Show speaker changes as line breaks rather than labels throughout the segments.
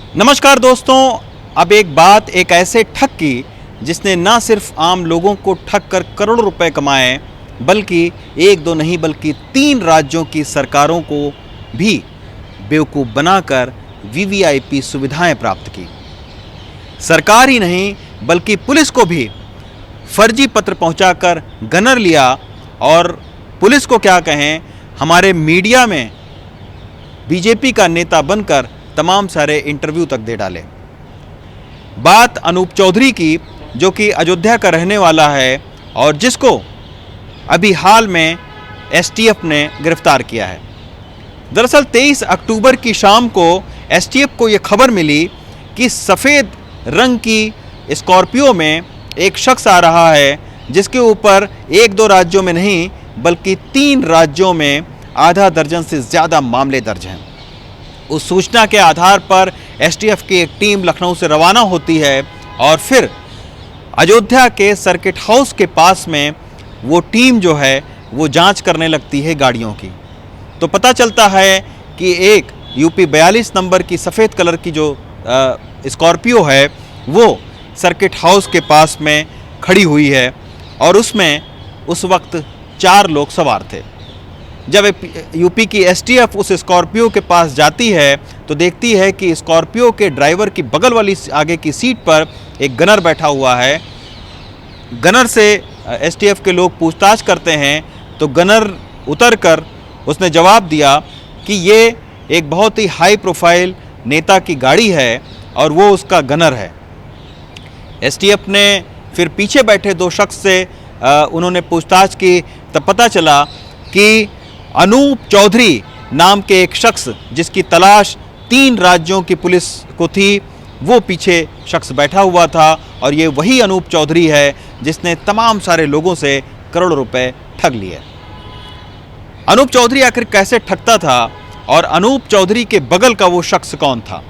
नमस्कार दोस्तों। अब एक ऐसे ठग की जिसने ना सिर्फ आम लोगों को ठग कर करोड़ों रुपए कमाए, बल्कि एक दो नहीं बल्कि 3 राज्यों की सरकारों को भी बेवकूफ़ बनाकर वीवीआईपी सुविधाएं प्राप्त की। सरकार ही नहीं बल्कि पुलिस को भी फर्जी पत्र पहुंचाकर गनर लिया और पुलिस को क्या कहें, हमारे मीडिया में बीजेपी का नेता बनकर तमाम सारे इंटरव्यू तक दे डाले। बात अनूप चौधरी की, जो कि अयोध्या का रहने वाला है और जिसको अभी हाल में एसटीएफ ने गिरफ्तार किया है। दरअसल 23 अक्टूबर की शाम को एसटीएफ को ये खबर मिली कि सफ़ेद रंग की स्कॉर्पियो में एक शख्स आ रहा है जिसके ऊपर 1-2 राज्यों में नहीं बल्कि 3 राज्यों में आधा दर्जन से ज़्यादा मामले दर्ज हैं। उस सूचना के आधार पर एसटीएफ की एक टीम लखनऊ से रवाना होती है और फिर अयोध्या के सर्किट हाउस के पास में वो टीम जो है वो जांच करने लगती है गाड़ियों की। तो पता चलता है कि एक यूपी 42 नंबर की सफ़ेद कलर की जो स्कॉर्पियो है वो सर्किट हाउस के पास में खड़ी हुई है और उसमें उस वक्त 4 लोग सवार थे। जब यूपी की एसटीएफ उस स्कॉर्पियो के पास जाती है तो देखती है कि स्कॉर्पियो के ड्राइवर की बगल वाली आगे की सीट पर एक गनर बैठा हुआ है। गनर से एसटीएफ के लोग पूछताछ करते हैं तो गनर उतरकर उसने जवाब दिया कि ये एक बहुत ही हाई प्रोफाइल नेता की गाड़ी है और वो उसका गनर है। एसटीएफ ने फिर पीछे बैठे 2 शख्स से उन्होंने पूछताछ की, तब पता चला कि अनूप चौधरी नाम के एक शख्स जिसकी तलाश 3 राज्यों की पुलिस को थी, वो पीछे शख्स बैठा हुआ था और ये वही अनूप चौधरी है जिसने तमाम सारे लोगों से करोड़ों रुपए ठग लिए। अनूप चौधरी आखिर कैसे ठगता था और अनूप चौधरी के बगल का वो शख्स कौन था?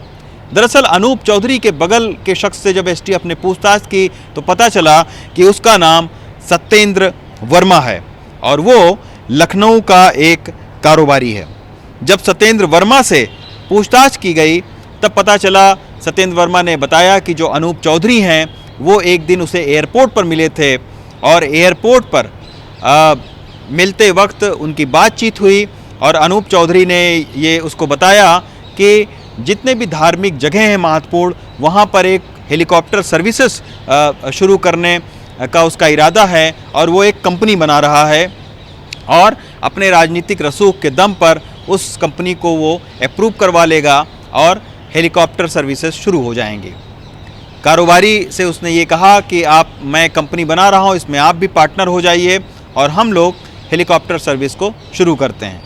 दरअसल अनूप चौधरी के बगल के शख्स से जब एसटीएफ ने पूछताछ की तो पता चला कि उसका नाम सत्येंद्र वर्मा है और वो लखनऊ का एक कारोबारी है। जब सत्येंद्र वर्मा से पूछताछ की गई तब पता चला, सत्येंद्र वर्मा ने बताया कि जो अनूप चौधरी हैं वो एक दिन उसे एयरपोर्ट पर मिले थे और एयरपोर्ट पर मिलते वक्त उनकी बातचीत हुई और अनूप चौधरी ने ये उसको बताया कि जितने भी धार्मिक जगह हैं महत्वपूर्ण, वहाँ पर एक हेलीकॉप्टर सर्विसेज शुरू करने का उसका इरादा है और वो एक कंपनी बना रहा है और अपने राजनीतिक रसूख के दम पर उस कंपनी को वो अप्रूव करवा लेगा और हेलीकॉप्टर सर्विसेज शुरू हो जाएंगी। कारोबारी से उसने ये कहा कि मैं कंपनी बना रहा हूँ, इसमें आप भी पार्टनर हो जाइए और हम लोग हेलीकॉप्टर सर्विस को शुरू करते हैं।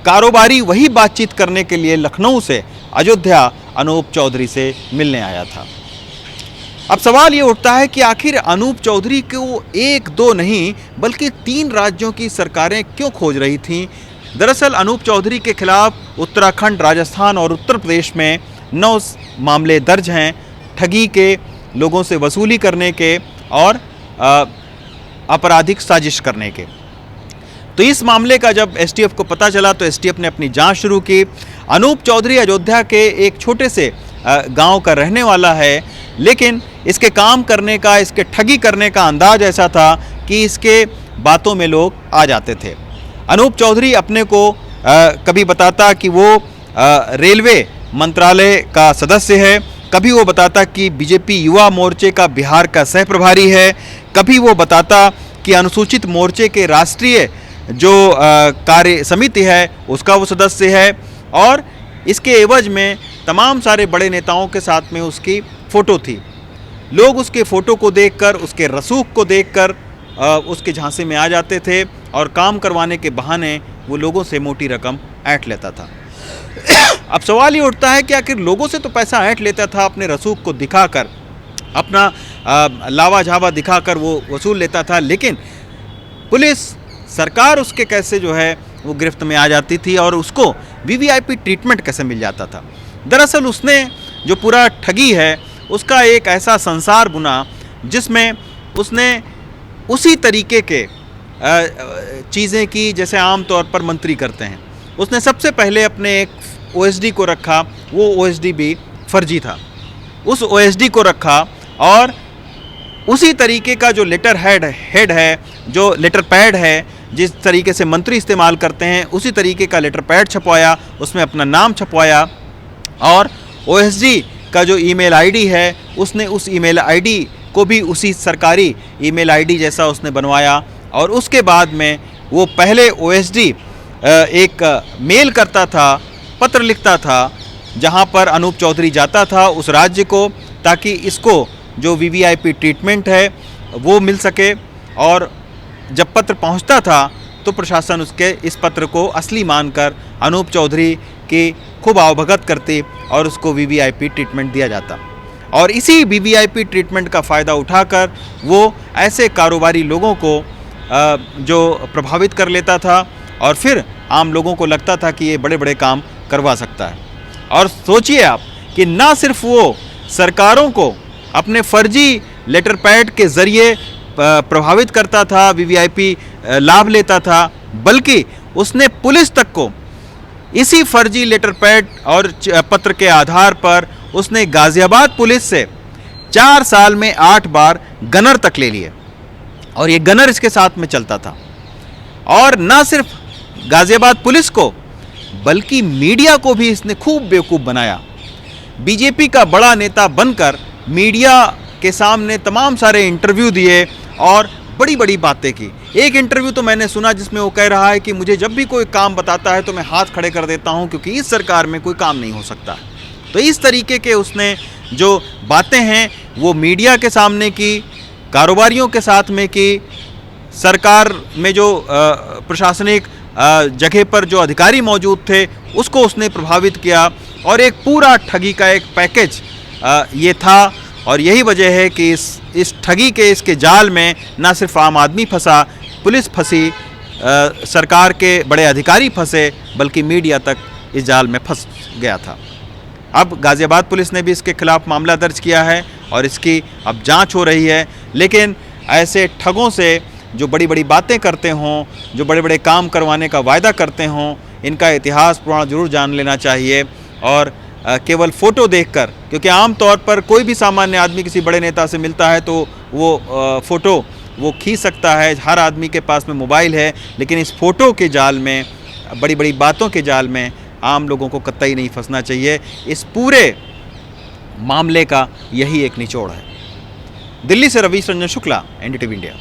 कारोबारी वही बातचीत करने के लिए लखनऊ से अयोध्या अनूप चौधरी से मिलने आया था। अब सवाल ये उठता है कि आखिर अनूप चौधरी को 1-2 नहीं बल्कि 3 राज्यों की सरकारें क्यों खोज रही थीं? दरअसल अनूप चौधरी के खिलाफ उत्तराखंड, राजस्थान और उत्तर प्रदेश में 9 मामले दर्ज हैं ठगी के, लोगों से वसूली करने के और आपराधिक साजिश करने के। तो इस मामले का जब एसटीएफ को पता चला तो एसटीएफ ने अपनी जांच शुरू की। अनूप चौधरी अयोध्या के एक छोटे से गांव का रहने वाला है, लेकिन इसके काम करने का, इसके ठगी करने का अंदाज ऐसा था कि इसके बातों में लोग आ जाते थे। अनूप चौधरी अपने को कभी बताता कि वो रेलवे मंत्रालय का सदस्य है, कभी वो बताता कि बीजेपी युवा मोर्चे का बिहार का सह प्रभारी है, कभी वो बताता कि अनुसूचित मोर्चे के राष्ट्रीय जो कार्य समिति है उसका वो सदस्य है और इसके एवज में तमाम सारे बड़े नेताओं के साथ में उसकी फ़ोटो थी। लोग उसके फ़ोटो को देखकर, उसके रसूख को देखकर उसके झांसे में आ जाते थे और काम करवाने के बहाने वो लोगों से मोटी रकम ऐंठ लेता था। अब सवाल ये उठता है कि आखिर लोगों से तो पैसा ऐंठ लेता था, अपने रसूख को दिखाकर, अपना लावा झावा दिखाकर वो वसूल लेता था, लेकिन पुलिस सरकार उसके कैसे जो है वो गिरफ्त में आ जाती थी और उसको वीवीआईपी ट्रीटमेंट कैसे मिल जाता था? दरअसल उसने जो पूरा ठगी है उसका एक ऐसा संसार बुना जिसमें उसने उसी तरीके के चीज़ें की जैसे आम तौर पर मंत्री करते हैं। उसने सबसे पहले अपने एक ओएसडी को रखा, वो ओएसडी भी फर्जी था, उस ओएसडी को रखा और उसी तरीके का जो लेटर हेड है, जो लेटर पैड है, जिस तरीके से मंत्री इस्तेमाल करते हैं उसी तरीके का लेटर पैड छपवाया, उसमें अपना नाम छपवाया और ओएसडी का जो ईमेल आईडी है उसने उस ईमेल आईडी को भी उसी सरकारी ईमेल आईडी जैसा उसने बनवाया। और उसके बाद में वो पहले ओएसडी एक मेल करता था, पत्र लिखता था, जहां पर अनूप चौधरी जाता था उस राज्य को, ताकि इसको जो वीवीआईपी ट्रीटमेंट है वो मिल सके। और जब पत्र पहुंचता था तो प्रशासन उसके इस पत्र को असली मानकर अनूप चौधरी की खूब आवभगत करती और उसको वीवीआईपी ट्रीटमेंट दिया जाता। और इसी वीवीआईपी ट्रीटमेंट का फ़ायदा उठाकर वो ऐसे कारोबारी लोगों को जो प्रभावित कर लेता था और फिर आम लोगों को लगता था कि ये बड़े बड़े काम करवा सकता है। और सोचिए आप कि ना सिर्फ वो सरकारों को अपने फर्जी लेटर पैड के ज़रिए प्रभावित करता था, वीवीआईपी लाभ लेता था, बल्कि उसने पुलिस तक को इसी फर्जी लेटर पैड और पत्र के आधार पर उसने गाज़ियाबाद पुलिस से 4 साल में 8 बार गनर तक ले लिए और ये गनर इसके साथ में चलता था। और ना सिर्फ गाज़ियाबाद पुलिस को बल्कि मीडिया को भी इसने खूब बेवकूफ़ बनाया। बीजेपी का बड़ा नेता बनकर मीडिया के सामने तमाम सारे इंटरव्यू दिए और बड़ी बड़ी बातें की। एक इंटरव्यू तो मैंने सुना जिसमें वो कह रहा है कि मुझे जब भी कोई काम बताता है तो मैं हाथ खड़े कर देता हूं क्योंकि इस सरकार में कोई काम नहीं हो सकता। तो इस तरीके के उसने जो बातें हैं वो मीडिया के सामने की, कारोबारियों के साथ में की, सरकार में जो प्रशासनिक जगह पर जो अधिकारी मौजूद थे उसको उसने प्रभावित किया और एक पूरा ठगी का एक पैकेज ये था। और यही वजह है कि इस ठगी के इसके जाल में ना सिर्फ आम आदमी फंसा, पुलिस फंसी, सरकार के बड़े अधिकारी फंसे, बल्कि मीडिया तक इस जाल में फंस गया था। अब गाज़ियाबाद पुलिस ने भी इसके खिलाफ मामला दर्ज किया है और इसकी अब जांच हो रही है। लेकिन ऐसे ठगों से जो बड़ी बड़ी बातें करते हों, जो बड़े बड़े काम करवाने का वायदा करते हों, इनका इतिहास पुराण जरूर जान लेना चाहिए। और केवल फ़ोटो देखकर, क्योंकि आम तौर पर कोई भी सामान्य आदमी किसी बड़े नेता से मिलता है तो वो फ़ोटो वो खींच सकता है, हर आदमी के पास में मोबाइल है, लेकिन इस फ़ोटो के जाल में, बड़ी बड़ी बातों के जाल में आम लोगों को कतई नहीं फंसना चाहिए। इस पूरे मामले का यही एक निचोड़ है। दिल्ली से रवीश रंजन शुक्ला, एनडीटीवी इंडिया।